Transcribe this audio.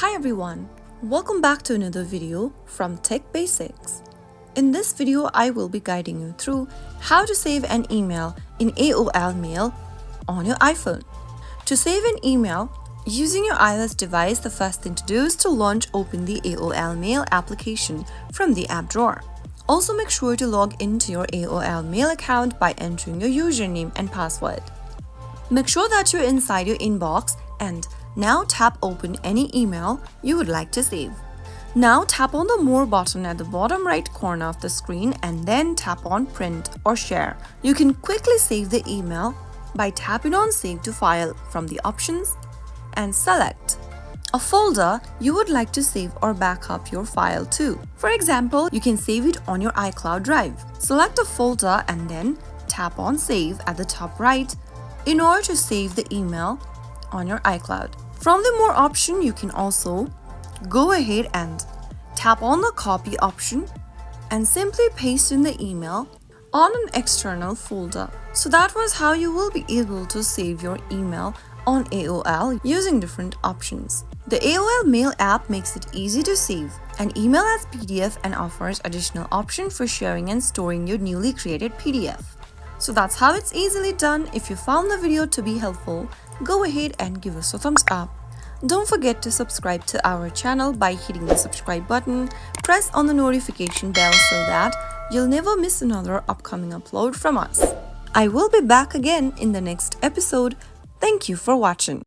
Hi everyone, welcome back to another video from Tech Basics. In this video, I will be guiding you through how to save an email in AOL Mail on your iPhone. To save an email using your iOS device, the first thing to do is to open the AOL Mail application from the app drawer. Also make sure to log into your AOL Mail account by entering your username and password. Make sure that you're inside your inbox and now tap open any email you would like to save. Now tap on the More button at the bottom right corner of the screen and then tap on Print or Share. You can quickly save the email by tapping on Save to File from the options and select a folder you would like to save or back up your file to. For example, you can save it on your iCloud Drive. Select a folder and then tap on Save at the top right in order to save the email on your iCloud. From the More option, you can also go ahead and tap on the Copy option and simply paste in the email on an external folder. So that was how you will be able to save your email on AOL using different options. The AOL Mail app makes it easy to save an email as PDF and offers additional options for sharing and storing your newly created PDF. So that's how it's easily done. If you found the video to be helpful, go ahead and give us a thumbs up. Don't forget to subscribe to our channel by hitting the subscribe button. Press on the notification bell so that you'll never miss another upcoming upload from us. I will be back again in the next episode. Thank you for watching.